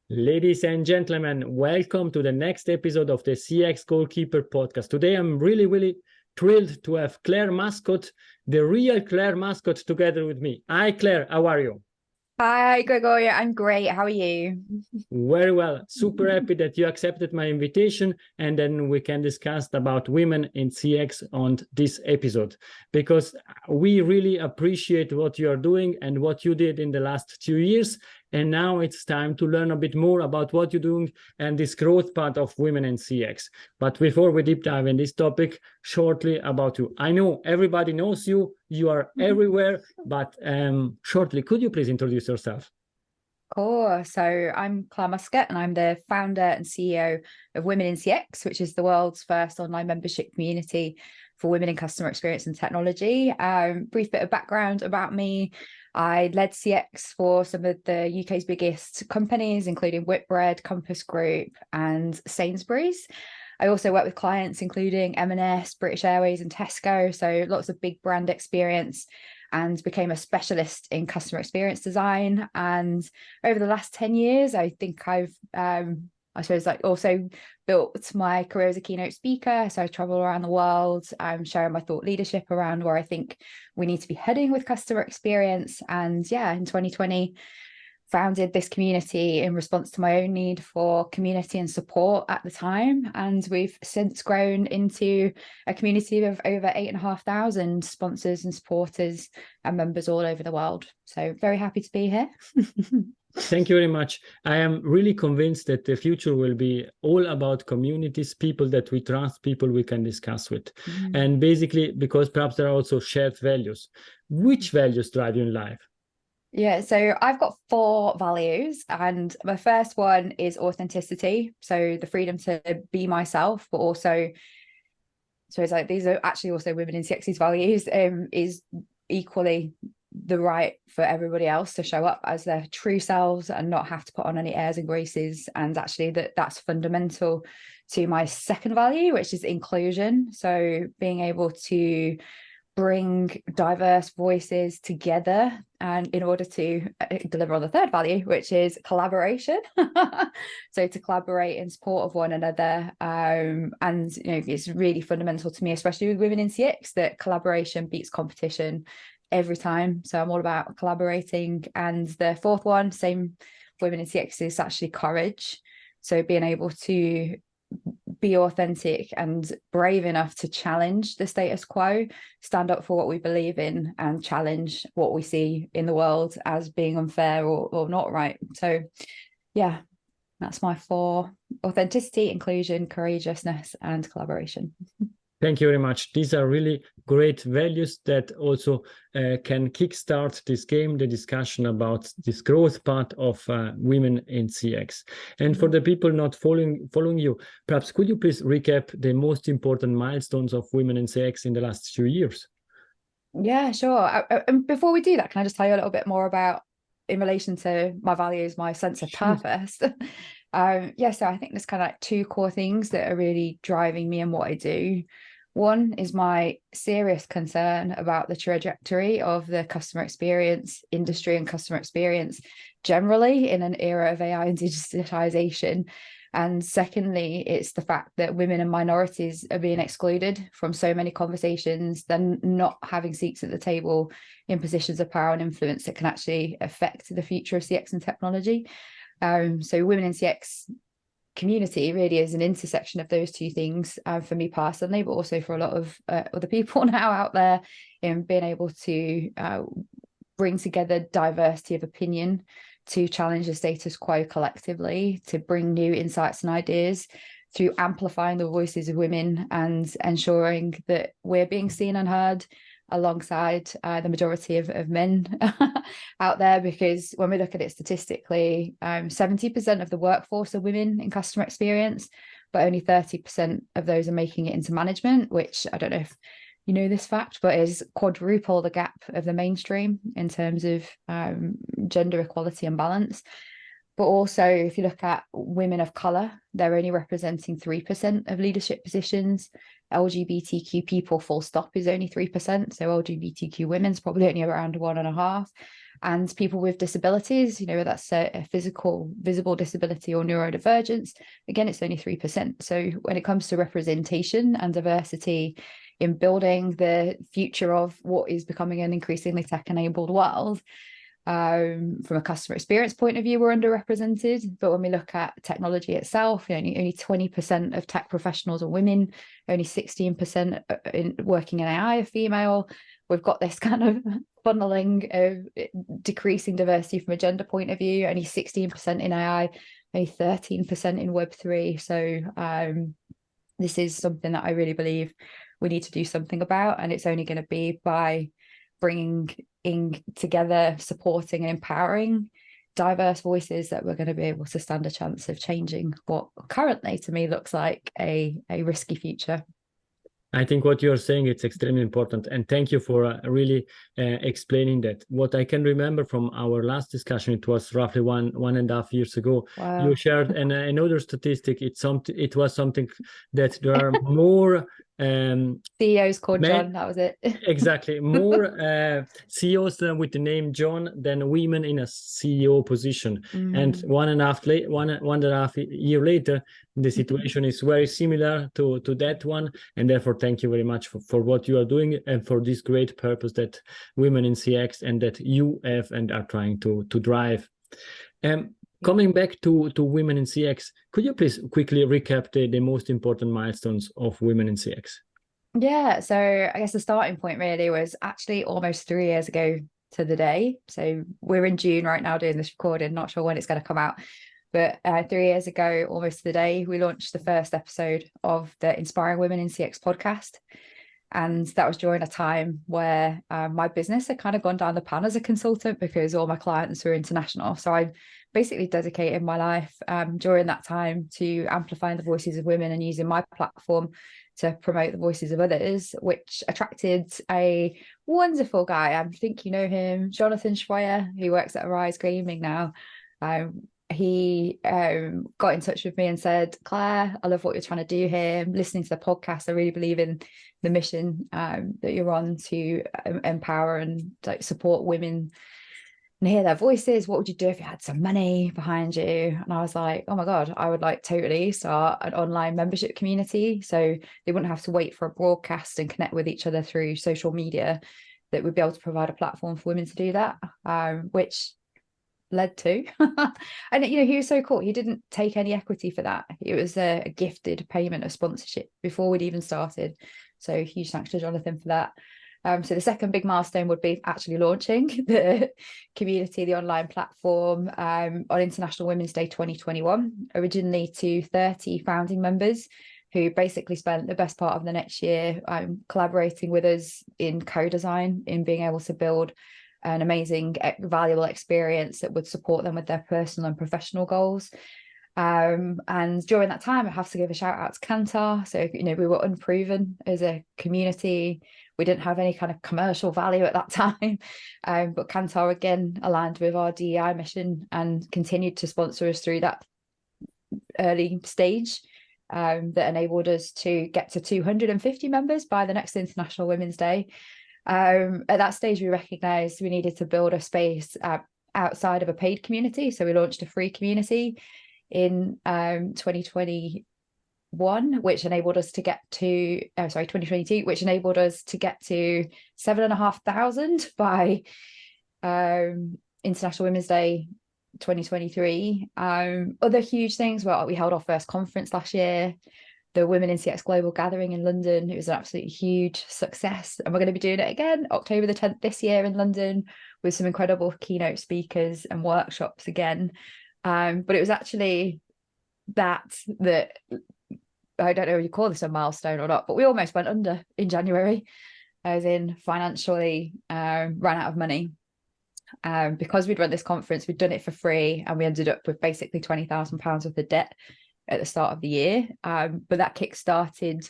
Ladies and gentlemen, welcome to the next episode of the CX Goalkeeper Podcast. Today, I'm really thrilled to have Clare Muscutt, the real Clare Muscutt, together with me. Hi, Clare. How are you? Hi, Gregoria. I'm great. How are you? Very well. Super happy that you accepted my invitation, and then we can discuss about women in CX on this episode, because we really appreciate what you are doing and what you did in the last 2 years. And now it's time to learn a bit more about what you're doing and this growth part of women in CX. But before we deep dive in this topic, shortly about you. I know everybody knows you. You are everywhere, but shortly, could you please introduce yourself? Cool. So I'm Clare Muscutt and I'm the founder and CEO of Women in CX, which is the world's first online membership community for women in customer experience and technology. Brief bit of background about me. I led CX for some of the UK's biggest companies, including Whitbread, Compass Group, and Sainsbury's. I also work with clients including M&S, British Airways, and Tesco, so lots of big brand experience, and became a specialist in customer experience design. And over the last 10 years, I think I've also built my career as a keynote speaker. So I travel around the world, sharing my thought leadership around where I think we need to be heading with customer experience. And yeah, in 2020, founded this community in response to my own need for community and support at the time. And we've since grown into a community of over 8,500 sponsors and supporters and members all over the world. So very happy to be here. Thank you very much. I am really convinced that the future will be all about communities, people that we trust, people we can discuss with. And basically, because perhaps there are also shared values. Which values drive you in life? Yeah, so I've got 4 values, and my first one is authenticity. So the freedom to be myself, but also, so it's like these are actually also women in CX's values, is equally the right for everybody else to show up as their true selves and not have to put on any airs and graces. And actually that's fundamental to my second value, which is inclusion. So being able to bring diverse voices together, and in order to deliver on the third value, which is collaboration. So to collaborate in support of one another, and it's really fundamental to me, especially with women in CX, that collaboration beats competition every time. So I'm all about collaborating. And the fourth one, same women in CX, is actually courage. So being able to be authentic and brave enough to challenge the status quo, stand up for what we believe in, and challenge what we see in the world as being unfair or not right. So yeah, that's my 4: authenticity, inclusion, courageousness, and collaboration. Thank you very much. These are really great values that also can kickstart this game, the discussion about this growth part of women in CX. And for the people not following you, perhaps could you please recap the most important milestones of women in CX in the last few years? Yeah, sure. And before we do that, can I just tell you a little bit more about, in relation to my values, my sense of purpose? So I think there's kind of like 2 core things that are really driving me and what I do. One is my serious concern about the trajectory of the customer experience industry and customer experience generally in an era of AI and digitalization. And secondly, it's the fact that women and minorities are being excluded from so many conversations, then not having seats at the table in positions of power and influence that can actually affect the future of CX and technology. So women in CX community really is an intersection of those 2 things, for me personally, but also for a lot of other people now out there, in being able to bring together diversity of opinion, to challenge the status quo collectively, to bring new insights and ideas through amplifying the voices of women and ensuring that we're being seen and heard alongside the majority of men out there. Because when we look at it statistically, 70% of the workforce are women in customer experience, but only 30% of those are making it into management, which I don't know if you know this fact, but is quadruple the gap of the mainstream in terms of gender equality and balance. But also, if you look at women of colour, they're only representing 3% of leadership positions. LGBTQ people, full stop, is only 3%. So LGBTQ women's probably only around 1.5%. And people with disabilities, whether that's a physical, visible disability or neurodivergence, again, it's only 3%. So when it comes to representation and diversity in building the future of what is becoming an increasingly tech-enabled world, from a customer experience point of view, we're underrepresented. But when we look at technology itself, only 20% of tech professionals are women, only 16% working in AI are female. We've got this kind of funneling of decreasing diversity from a gender point of view, only 16% in AI, only 13% in Web3. So this is something that I really believe we need to do something about. And it's only going to be by bringing in together, supporting and empowering diverse voices that we're going to be able to stand a chance of changing what currently to me looks like a risky future. I think what you're saying, it's extremely important. And thank you for really explaining that. What I can remember from our last discussion, it was roughly one and a half years ago. Wow. You shared another statistic. It was something that there are more CEOs called John, that was it. Exactly. More CEOs with the name John than women in a CEO position. And one and a half year later, the situation is very similar to that one. And therefore, thank you very much for what you are doing and for this great purpose that women in CX and that you have and are trying to drive. Coming back to women in CX, could you please quickly recap the most important milestones of women in CX? Yeah, so I guess the starting point really was actually almost 3 years ago to the day. So we're in June right now doing this recording, not sure when it's going to come out. But 3 years ago, almost to the day, we launched the first episode of the Inspiring Women in CX podcast. And that was during a time where my business had kind of gone down the pan as a consultant because all my clients were international. So I basically dedicated my life during that time to amplifying the voices of women and using my platform to promote the voices of others, which attracted a wonderful guy. I think you know him, Jonathan Schweier, who works at Arise Gaming now. He got in touch with me and said, Claire, I love what you're trying to do here. I'm listening to the podcast. I really believe in the mission that you're on to empower and support women and hear their voices. What would you do if you had some money behind you? And I was like, oh my God, I would totally start an online membership community. So they wouldn't have to wait for a broadcast and connect with each other through social media, that would be able to provide a platform for women to do that, which led to and he was so cool. He didn't take any equity for that. It was a gifted payment of sponsorship before we'd even started. So huge thanks to Jonathan for that. So the second big milestone would be actually launching the community, the online platform, on International Women's Day 2021, originally to 30 founding members who basically spent the best part of the next year collaborating with us in co-design, in being able to build an amazing, valuable experience that would support them with their personal and professional goals. And during that time, I have to give a shout out to Kantar. So, we were unproven as a community. We didn't have any kind of commercial value at that time. But Kantar, again, aligned with our DEI mission and continued to sponsor us through that early stage that enabled us to get to 250 members by the next International Women's Day. At that stage, we recognised we needed to build a space outside of a paid community. So we launched a free community in 2021, which enabled us to get to 2022, which enabled us to get to 7,500 by International Women's Day 2023. Other huge things were we held our first conference last year, the Women in CX Global Gathering in London. It was an absolutely huge success, and we're going to be doing it again October the 10th this year in London with some incredible keynote speakers and workshops again. But it was actually that I don't know if you call this a milestone or not, but we almost went under in January, as in financially ran out of money. Because we'd run this conference, we'd done it for free, and we ended up with basically £20,000 worth of debt at the start of the year. But that kick-started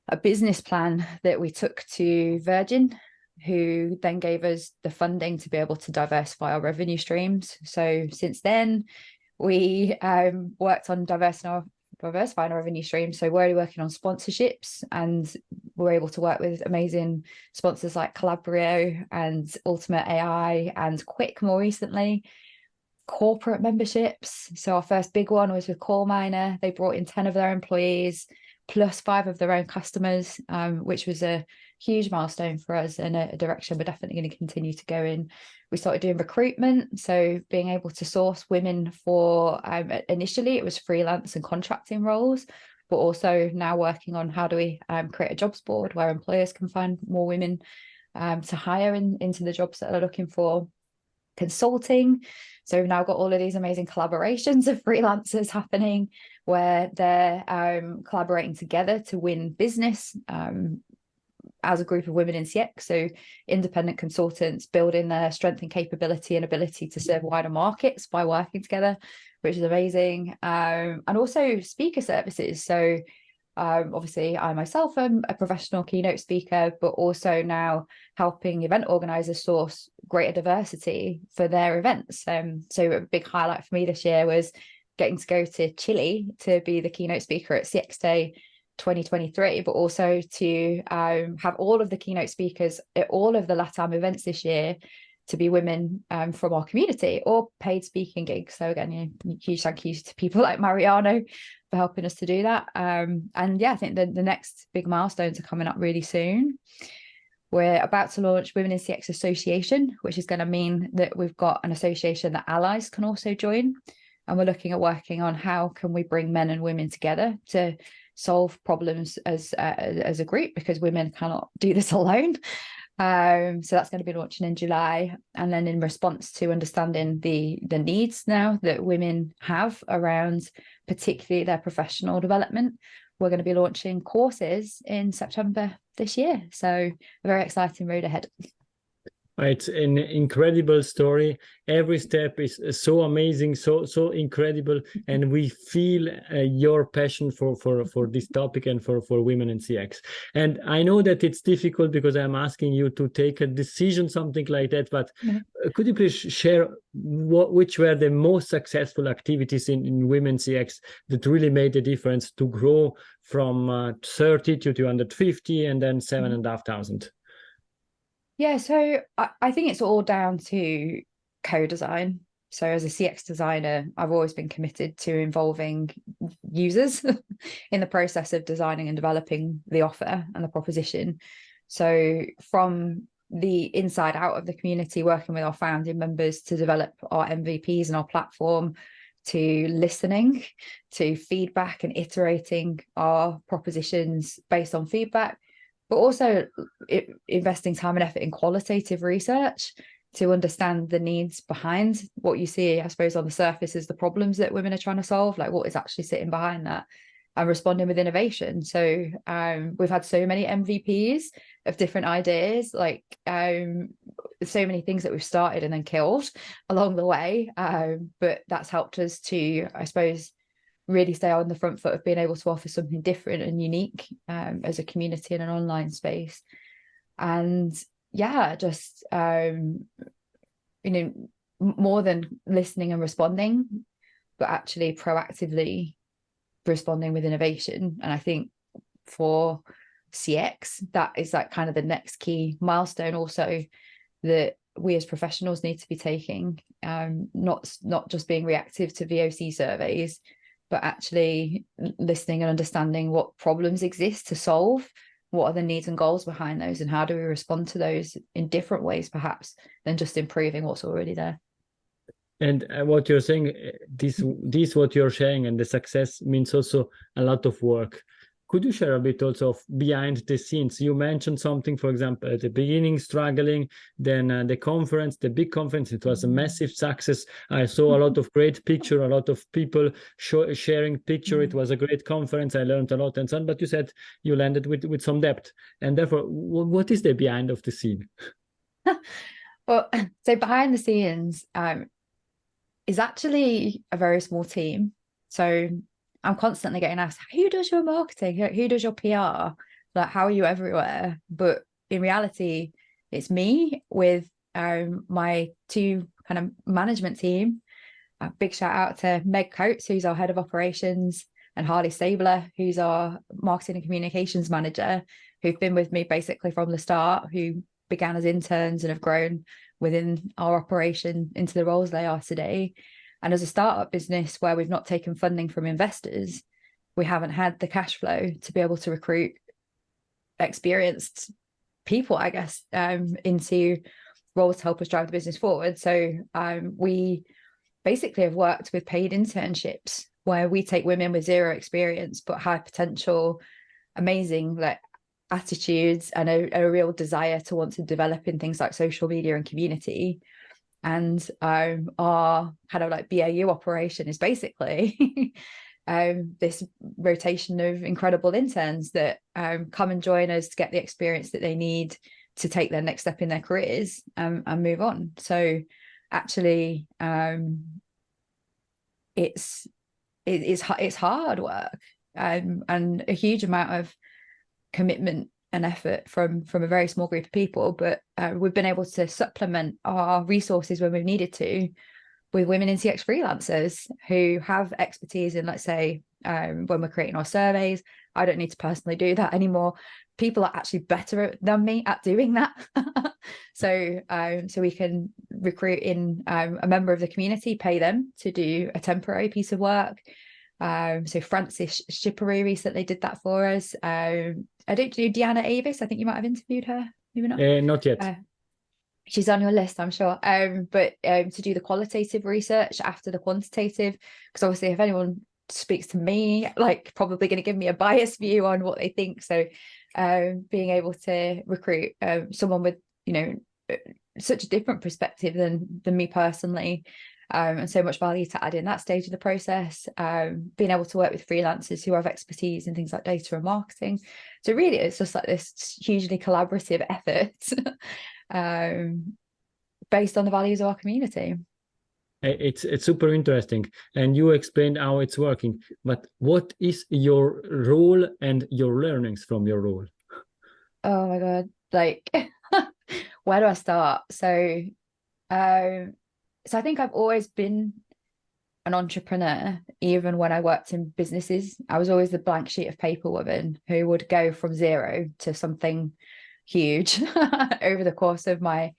a business plan that we took to Virgin, who then gave us the funding to be able to diversify our revenue streams. So since then, we worked on diversifying our revenue streams. So we're already working on sponsorships, and we're able to work with amazing sponsors like Calabrio and Ultimate AI and Quick more recently. Corporate memberships. So our first big one was with Coal Miner. They brought in 10 of their employees plus 5 of their own customers, which was a huge milestone for us and a direction we're definitely going to continue to go in. We started doing recruitment, so being able to source women for initially it was freelance and contracting roles, but also now working on how do we create a jobs board where employers can find more women to hire into the jobs that they're looking for. Consulting, so we've now got all of these amazing collaborations of freelancers happening where they're collaborating together to win business as a group of women in CX. So independent consultants building their strength and capability and ability to serve wider markets by working together, which is amazing. And also speaker services. So obviously I myself am a professional keynote speaker, but also now helping event organizers source greater diversity for their events. So a big highlight for me this year was getting to go to Chile to be the keynote speaker at CX Day 2023, but also to have all of the keynote speakers at all of the LATAM events this year to be women from our community or paid speaking gigs. So again, huge thank you to people like Mariano for helping us to do that. And yeah, I think the next big milestones are coming up really soon. We're about to launch Women in CX Association, which is going to mean that we've got an association that allies can also join. And we're looking at working on how can we bring men and women together to solve problems as a group, because women cannot do this alone. So that's going to be launching in July. And then in response to understanding the needs now that women have around particularly their professional development, we're going to be launching courses in September this year. So a very exciting road ahead. It's an incredible story. Every step is so amazing, so incredible, and we feel your passion for this topic and for women in CX. And I know that it's difficult because I'm asking you to take a decision, something like that. But could you please share which were the most successful activities in women CX that really made a difference to grow from 30 to 250 and then 7,500? Yeah, so I think it's all down to co-design. So as a CX designer, I've always been committed to involving users in the process of designing and developing the offer and the proposition. So from the inside out of the community, working with our founding members to develop our MVPs and our platform, to listening, to feedback and iterating our propositions based on feedback, but also investing time and effort in qualitative research to understand the needs behind what you see, I suppose, on the surface is the problems that women are trying to solve, like what is actually sitting behind that, and responding with innovation. So we've had so many MVPs of different ideas, like so many things that we've started and then killed along the way. But that's helped us to, I suppose, really stay on the front foot of being able to offer something different and unique as a community in an online space. And yeah, just more than listening and responding, but actually proactively responding with innovation. And I think for CX, that is like kind of the next key milestone also that we as professionals need to be taking, not just being reactive to VOC surveys, but actually listening and understanding what problems exist to solve, what are the needs and goals behind those, and how do we respond to those in different ways, perhaps, than just improving what's already there. And what you're saying, this what you're sharing, and the success means also a lot of work. Could you share a bit also of behind the scenes? You mentioned something, for example, at the beginning, struggling, then the conference, the big conference, it was a massive success. I saw a lot of great picture, a lot of people sharing picture. It was a great conference. I learned a lot and so on. But you said you landed with some debt. And therefore, what is the behind of the scene? Well, so behind the scenes is actually a very small team. So I'm constantly getting asked, who does your marketing? Who does your PR? Like, how are you everywhere? But in reality, it's me with my two kind of management team. A big shout out to Meg Coates, who's our head of operations, and Harley Stabler, who's our marketing and communications manager, who've been with me basically from the start, who began as interns and have grown within our operation into the roles they are today. And as a startup business where we've not taken funding from investors, we haven't had the cash flow to be able to recruit experienced people, I guess, into roles to help us drive the business forward. So we basically have worked with paid internships where we take women with zero experience but high potential, amazing like attitudes, and a real desire to want to develop in things like social media and community. And our kind of like BAU operation is basically this rotation of incredible interns that come and join us to get the experience that they need to take their next step in their careers and move on. So actually it's hard work and a huge amount of commitment and effort from a very small group of people, but we've been able to supplement our resources when we've needed to with women in CX freelancers who have expertise in, let's say, when we're creating our surveys. I don't need to personally do that anymore. People are actually better than me at doing that. So we can recruit in a member of the community, pay them to do a temporary piece of work. So Frances Shippery recently did that for us. I don't do Deanna Avis. I think you might have interviewed her. Maybe not. Not yet. She's on your list, I'm sure. But to do the qualitative research after the quantitative, because obviously if anyone speaks to me, like probably going to give me a biased view on what they think. So being able to recruit someone with, such a different perspective than me personally, and so much value to add in that stage of the process, being able to work with freelancers who have expertise in things like data and marketing. So really it's just like this hugely collaborative effort based on the values of our community. It's super interesting, and you explained how it's working, but what is your role and your learnings from your role? Oh my God, like where do I start? So I think I've always been an entrepreneur. Even when I worked in businesses, I was always the blank sheet of paper woman who would go from zero to something huge over the course of my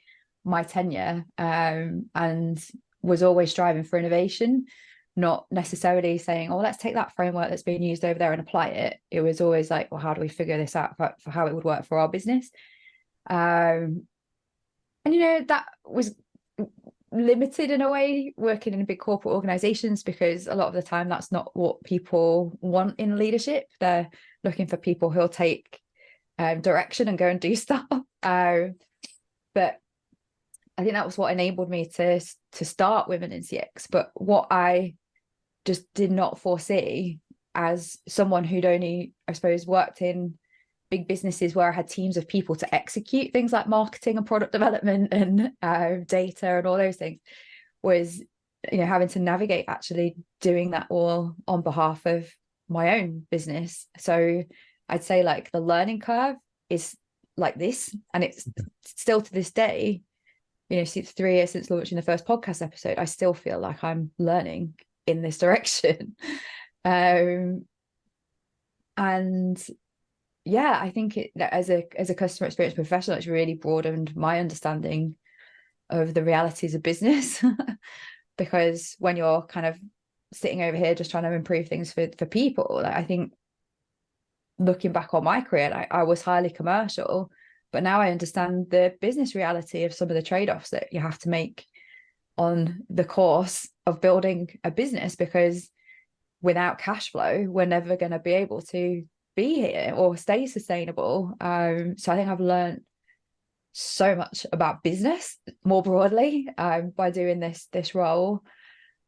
tenure, and was always striving for innovation, not necessarily saying, oh, let's take that framework that's being used over there and apply it. It was always like, well, how do we figure this out for how it would work for our business? And that was limited in a way working in big corporate organizations, because a lot of the time that's not what people want in leadership. They're looking for people who'll take direction and go and do stuff. But I think that was what enabled me to start Women in CX. But what I just did not foresee, as someone who'd only, I suppose, worked in big businesses where I had teams of people to execute things like marketing and product development and data and all those things, was having to navigate actually doing that all on behalf of my own business. So I'd say like the learning curve is like this, and it's still to this day, 3 years since launching the first podcast episode, I still feel like I'm learning in this direction. And yeah, I think as a customer experience professional, it's really broadened my understanding of the realities of business. Because when you're kind of sitting over here just trying to improve things for people, like, I think looking back on my career, I was highly commercial, but now I understand the business reality of some of the trade-offs that you have to make on the course of building a business, because without cash flow, we're never going to be able to be here or stay sustainable. So I think I've learned so much about business more broadly by doing this role.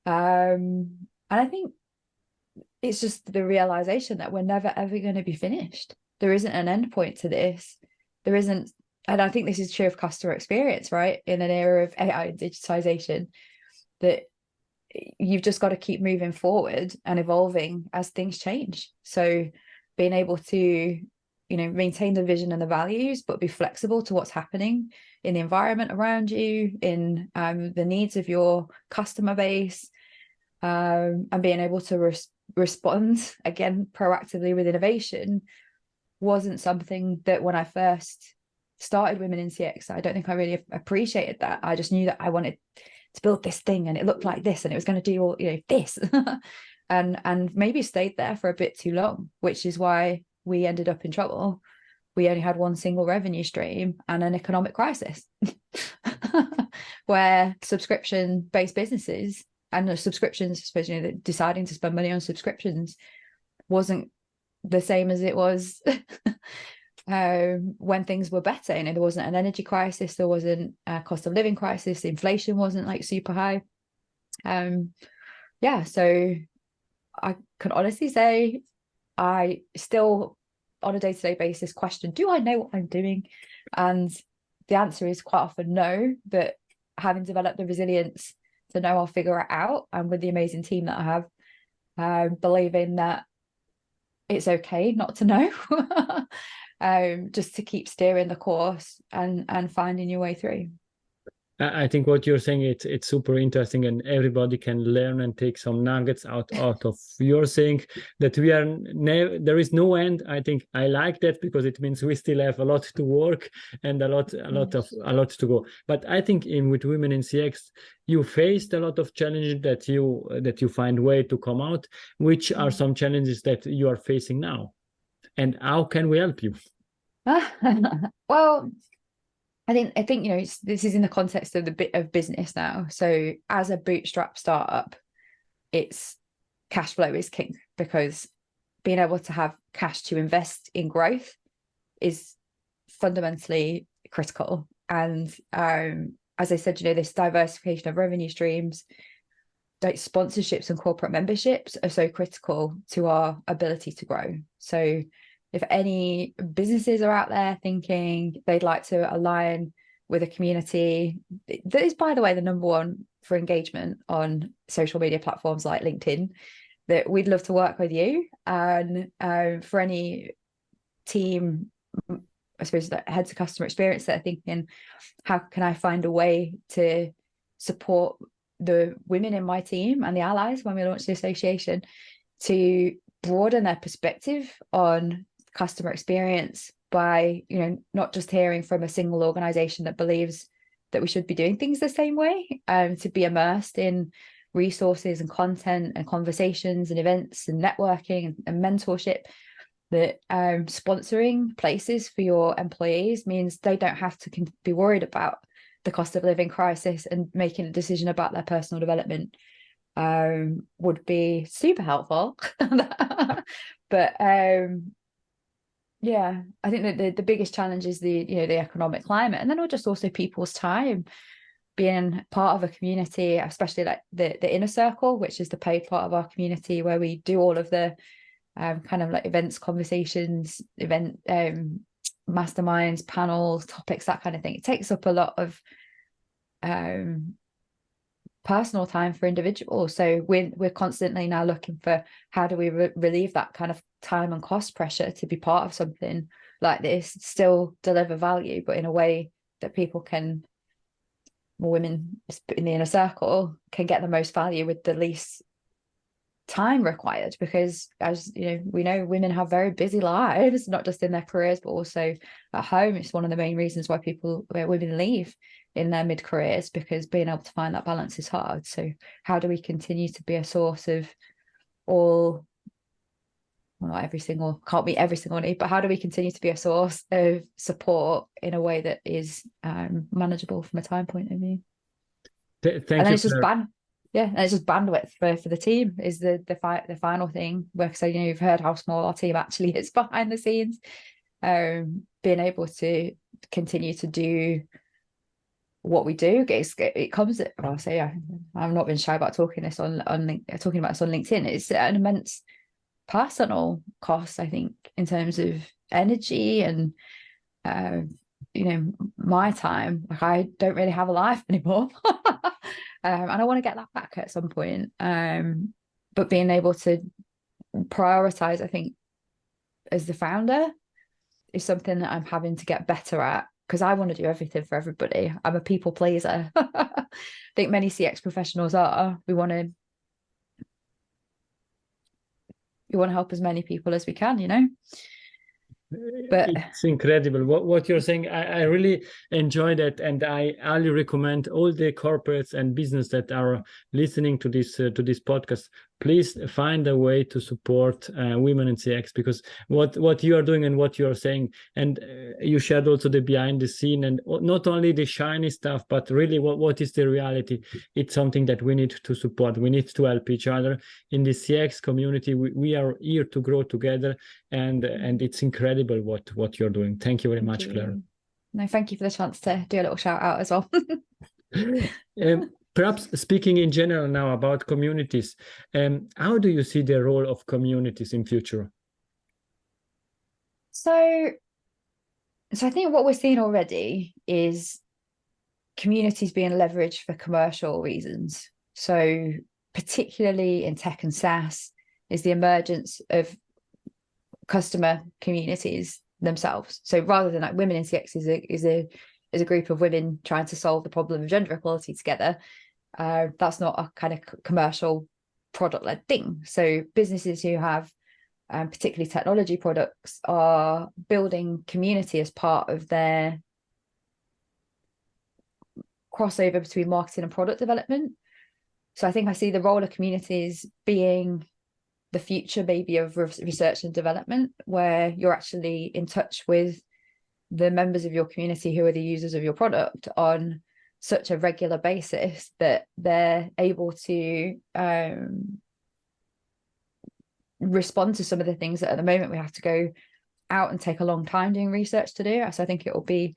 And I think it's just the realization that we're never ever going to be finished. There isn't an end point to this. There isn't, and I think this is true of customer experience, right? In an era of AI and digitization, that you've just got to keep moving forward and evolving as things change. So being able to maintain the vision and the values, but be flexible to what's happening in the environment around you, in the needs of your customer base, and being able to respond again proactively with innovation wasn't something that when I first started Women in CX, I don't think I really appreciated that. I just knew that I wanted to build this thing and it looked like this and it was going to do all, this and maybe stayed there for a bit too long, which is why we ended up in trouble. We only had one single revenue stream and an economic crisis where subscription-based businesses and the subscriptions, especially deciding to spend money on subscriptions, wasn't the same as it was when things were better. There wasn't an energy crisis, there wasn't a cost of living crisis, inflation wasn't like super high. So I can honestly say I still on a day-to-day basis question, do I know what I'm doing? And the answer is quite often no, but having developed the resilience to know I'll figure it out, and with the amazing team that I have, believing that it's okay not to know, just to keep steering the course and finding your way through. I think what you're saying, it's super interesting, and everybody can learn and take some nuggets out of your saying that there is no end. I think I like that because it means we still have a lot to work and a lot to go. But I think with Women in CX, you faced a lot of challenges that you find way to come out. Which are some challenges that you are facing now, and how can we help you? Well, I think this is in the context of the bit of business now. So as a bootstrap startup, it's cash flow is king, because being able to have cash to invest in growth is fundamentally critical. And as I said, this diversification of revenue streams, like sponsorships and corporate memberships, are so critical to our ability to grow. So if any businesses are out there thinking they'd like to align with a community that is, by the way, the number one for engagement on social media platforms like LinkedIn, that we'd love to work with you. And for any team, I suppose, that heads of customer experience that are thinking, how can I find a way to support the women in my team and the allies when we launch the association to broaden their perspective on customer experience by not just hearing from a single organization that believes that we should be doing things the same way, to be immersed in resources and content and conversations and events and networking and mentorship, that sponsoring places for your employees means they don't have to be worried about the cost of living crisis, and making a decision about their personal development would be super helpful. But I think that the biggest challenge is the economic climate, and then just also people's time. Being part of a community, especially like the inner circle, which is the paid part of our community, where we do all of the kind of like events, conversations, masterminds, panels, topics, that kind of thing. It takes up a lot of personal time for individuals. So we're constantly now looking for how do we relieve that kind of time and cost pressure to be part of something like this, still deliver value, but in a way that people can, more women in the inner circle, can get the most value with the least time required. Because as we know, women have very busy lives, not just in their careers but also at home. It's one of the main reasons why women leave in their mid-careers, because being able to find that balance is hard. So how do we continue to be a source of can't meet every single need, but how do we continue to be a source of support in a way that is manageable from a time point of view? Thank and then you. It's just and it's just bandwidth for the team is the final thing. Where, so you've heard how small our team actually is behind the scenes. Being able to continue to do what we do, it comes at, I'll say, I've not been shy about talking about this on LinkedIn. It's an immense personal cost, I think, in terms of energy and my time. Like, I don't really have a life anymore. And I want to get that back at some point. But being able to prioritize, I think, as the founder, is something that I'm having to get better at, because I want to do everything for everybody. I'm a people pleaser. I think many CX professionals are. We want to help as many people as we can, But it's incredible what you're saying. I really enjoy that, and I highly recommend all the corporates and business that are listening to this podcast. Please find a way to support women in CX, because what you are doing and what you are saying, and you shared also the behind the scene, and not only the shiny stuff, but really what is the reality. It's something that we need to support. We need to help each other in the CX community. We are here to grow together, and it's incredible what you're doing. Thank you very much, Claire. No, thank you for the chance to do a little shout out as well. Perhaps speaking in general now about communities, how do you see the role of communities in future? So I think what we're seeing already is communities being leveraged for commercial reasons. So particularly in tech and SaaS is the emergence of customer communities themselves. So rather than like women in CX is a group of women trying to solve the problem of gender equality together, that's not a kind of commercial product-led thing. So businesses who have particularly technology products are building community as part of their crossover between marketing and product development. So I think I see the role of communities being the future maybe of research and development, where you're actually in touch with the members of your community who are the users of your product on such a regular basis that they're able to respond to some of the things that at the moment we have to go out and take a long time doing research to do. So I think it will be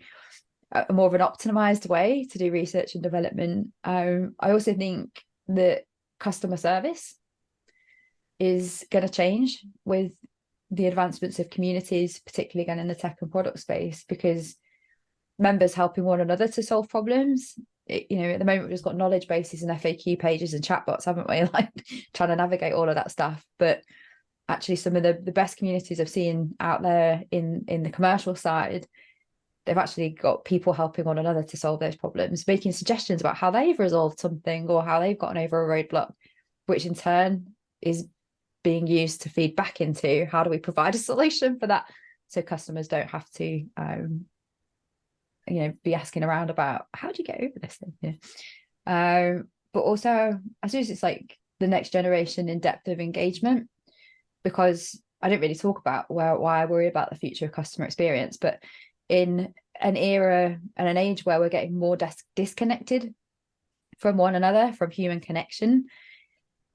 a more of an optimized way to do research and development. I also think that customer service is going to change with the advancements of communities, particularly again in the tech and product space, because members helping one another to solve problems. At the moment we've just got knowledge bases and FAQ pages and chatbots, haven't we? Like trying to navigate all of that stuff. But actually some of the best communities I've seen out there in the commercial side, they've actually got people helping one another to solve those problems, making suggestions about how they've resolved something or how they've gotten over a roadblock, which in turn is being used to feed back into how do we provide a solution for that, so customers don't have to be asking around about how do you get over this thing. But also I suppose it's like the next generation in depth of engagement, because I don't really talk about why I worry about the future of customer experience, but in an era and an age where we're getting more disconnected from one another, from human connection,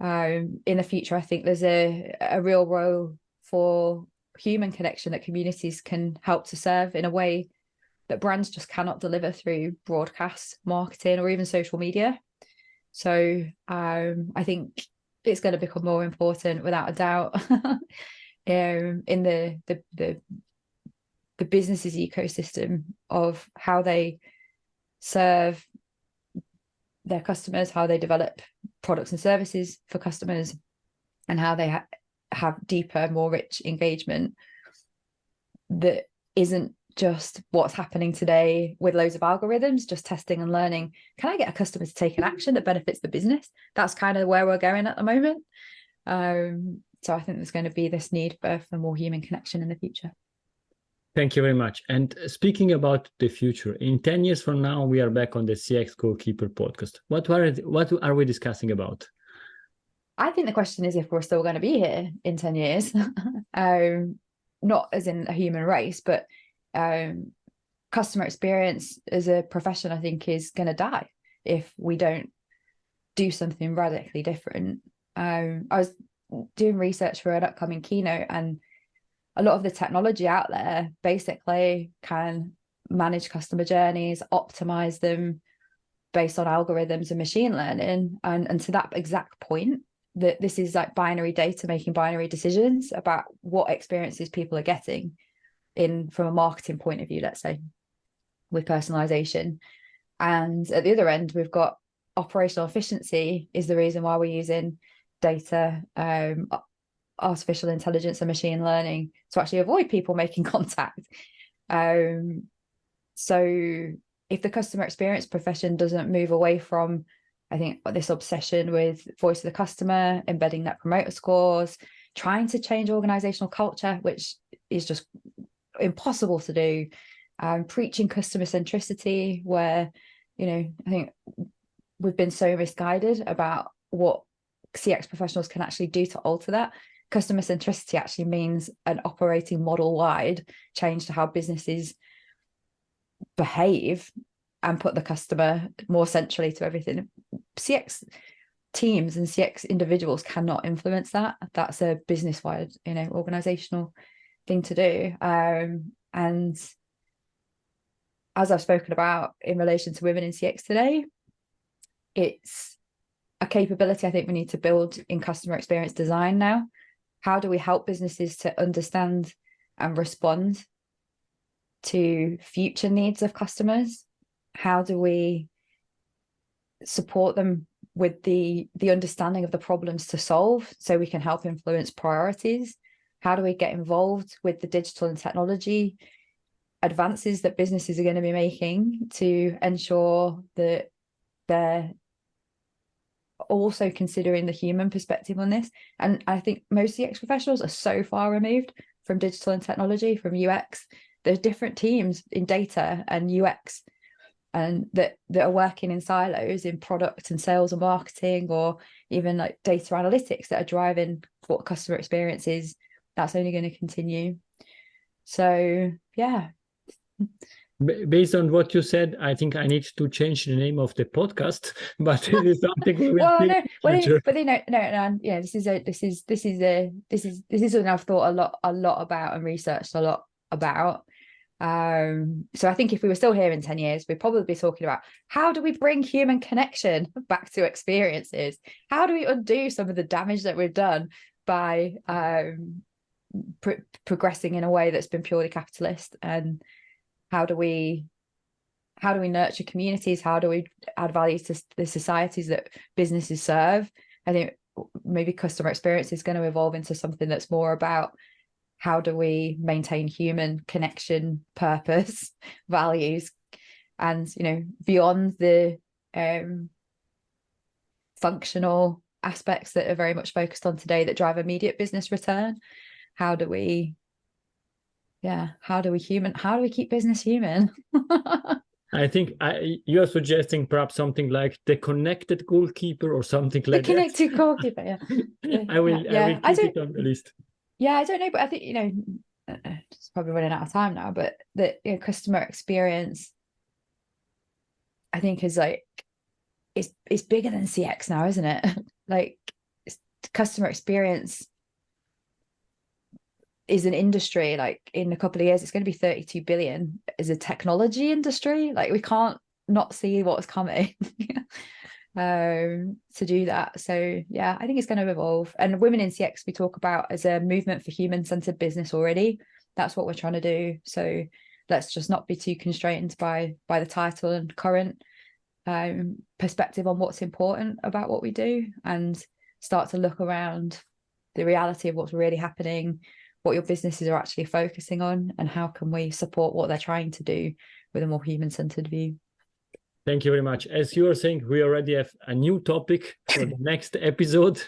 in the future I think there's a real role for human connection that communities can help to serve in a way that brands just cannot deliver through broadcast marketing or even social media. So I think it's going to become more important without a doubt in the business's ecosystem of how they serve their customers, how they develop products and services for customers, and how they have deeper, more rich engagement that isn't just what's happening today with loads of algorithms, just testing and learning. Can I get a customer to take an action that benefits the business? That's kind of where we're going at the moment. So I think there's going to be this need for more human connection in the future. Thank you very much. And speaking about the future, in 10 years from now, we are back on the CX Goalkeeper podcast. What are we discussing about? I think the question is if we're still going to be here in 10 years, not as in a human race, but customer experience as a profession, I think, is going to die if we don't do something radically different. I was doing research for an upcoming keynote, and a lot of the technology out there basically can manage customer journeys, optimize them based on algorithms and machine learning. And to that exact point, that this is like binary data making binary decisions about what experiences people are getting from a marketing point of view, let's say, with personalization. And at the other end, we've got operational efficiency is the reason why we're using data artificial intelligence and machine learning to actually avoid people making contact. So if the customer experience profession doesn't move away from, I think, this obsession with voice of the customer, embedding net promoter scores, trying to change organizational culture, which is just impossible to do, preaching customer centricity, where, I think we've been so misguided about what CX professionals can actually do to alter that. Customer centricity actually means an operating model wide change to how businesses behave and put the customer more centrally to everything. CX teams and CX individuals cannot influence that. That's a business-wide, organizational thing to do. And as I've spoken about in relation to women in CX today, it's a capability I think we need to build in customer experience design now. How do we help businesses to understand and respond to future needs of customers? How do we support them with the understanding of the problems to solve so we can help influence priorities? How do we get involved with the digital and technology advances that businesses are going to be making to ensure that they're also considering the human perspective on this? And I think most CX professionals are so far removed from digital and technology, from UX. There's different teams in data and UX and that are working in silos in product and sales and marketing, or even like data analytics that are driving what customer experience is. That's only going to continue. So yeah. Based on what you said, I think I need to change the name of the podcast, but it is something we will well, no, future. But no, yeah, this is something I've thought a lot about and researched a lot about. So I think if we were still here in 10 years, we'd probably be talking about how do we bring human connection back to experiences? How do we undo some of the damage that we've done by progressing in a way that's been purely capitalist? And how do we nurture communities? How do we add value to the societies that businesses serve? I think maybe customer experience is going to evolve into something that's more about how do we maintain human connection, purpose, values, and beyond the functional aspects that are very much focused on today that drive immediate business return. How do we keep business human? I think you are suggesting perhaps something like the connected goalkeeper or something like that. The connected goalkeeper, yeah. I will keep it on the list. Yeah, I don't know, but I think, it's probably running out of time now, but the customer experience, I think, is like, it's bigger than CX now, isn't it? Like, customer experience is an industry, like in a couple of years, it's going to be 32 billion as a technology industry. Like, we can't not see what's coming to do that. So yeah, I think it's going to evolve. And women in CX, we talk about as a movement for human-centered business already. That's what we're trying to do. So let's just not be too constrained by the title and current perspective on what's important about what we do, and start to look around the reality of what's really happening, what your businesses are actually focusing on, and how can we support what they're trying to do with a more human-centered view. Thank you very much. As you were saying, we already have a new topic for the next episode,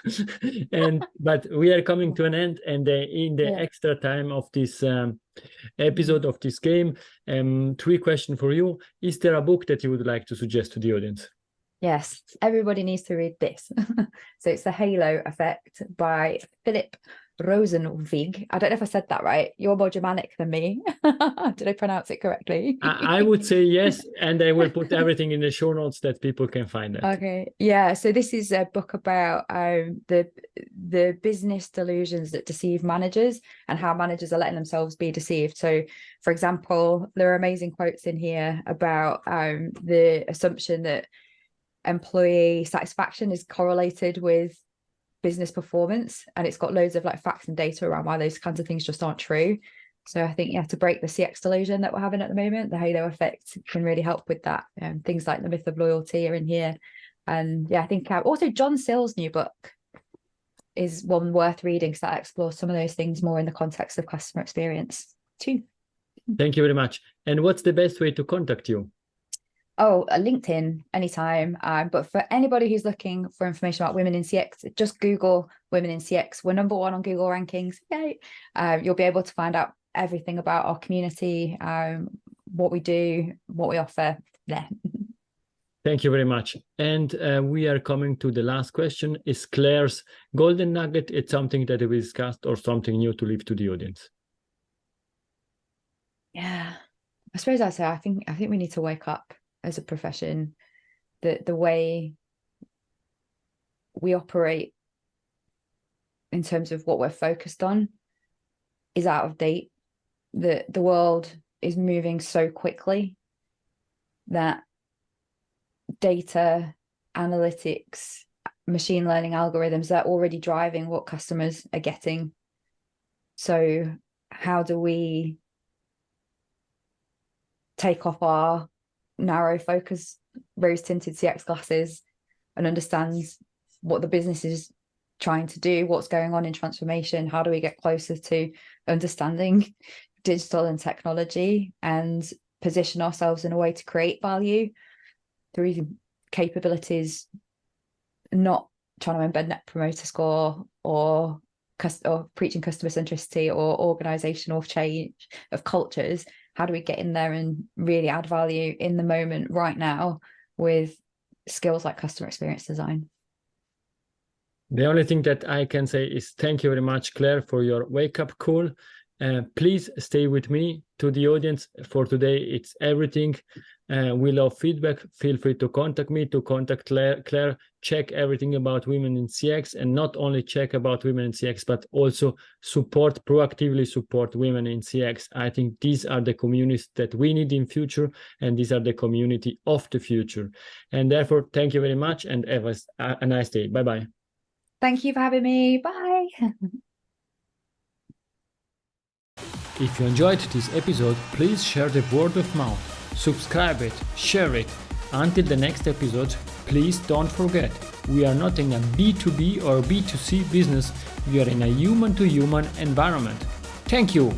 but we are coming to an end. And in the extra time of this episode of this game, 3 questions for you. Is there a book that you would like to suggest to the audience? Yes, everybody needs to read this. So it's The Halo Effect by Philip Rosenwig. I don't know if I said that right. You're more Germanic than me. Did I pronounce it correctly? I would say yes, and I will put everything in the show notes that people can find it. Okay, yeah. So this is a book about the business delusions that deceive managers and how managers are letting themselves be deceived. So, for example, there are amazing quotes in here about the assumption that employee satisfaction is correlated with business performance, and it's got loads of like facts and data around why those kinds of things just aren't true. So I think to break the CX delusion that we're having at the moment, the halo effect can really help with that. Things like the myth of loyalty are in here, and I think also John Searle's new book, is one worth reading, so that explores some of those things more in the context of customer experience too. Thank you very much. And what's the best way to contact you? Oh, LinkedIn anytime. But for anybody who's looking for information about women in CX, just Google women in CX. We're number 1 on Google rankings. Yay. You'll be able to find out everything about our community, what we do, what we offer there. Thank you very much. And we are coming to the last question. Is Claire's golden nugget it's something that we discussed or something new to leave to the audience? Yeah, I suppose I'd say I think we need to wake up as a profession. The way we operate in terms of what we're focused on is out of date. The world is moving so quickly that data, analytics, machine learning algorithms are already driving what customers are getting. So how do we take off our narrow focus, rose-tinted CX glasses and understand what the business is trying to do, what's going on in transformation? How do we get closer to understanding digital and technology and position ourselves in a way to create value through capabilities, not trying to embed net promoter score or preaching customer centricity or organizational change of cultures? How do we get in there and really add value in the moment right now with skills like customer experience design? The only thing that I can say is thank you very much, Claire, for your wake-up call. Please stay with me. To the audience, for today, it's everything. We love feedback. Feel free to contact me, to contact Claire. Check everything about women in CX, and not only check about women in CX, but also proactively support women in CX. I think these are the communities that we need in future, and these are the community of the future. And therefore, thank you very much, and have a nice day. Bye-bye. Thank you for having me. Bye. If you enjoyed this episode, please share the word of mouth, subscribe it, share it. Until the next episode, please don't forget, we are not in a B2B or B2C business, we are in a human-to-human environment. Thank you!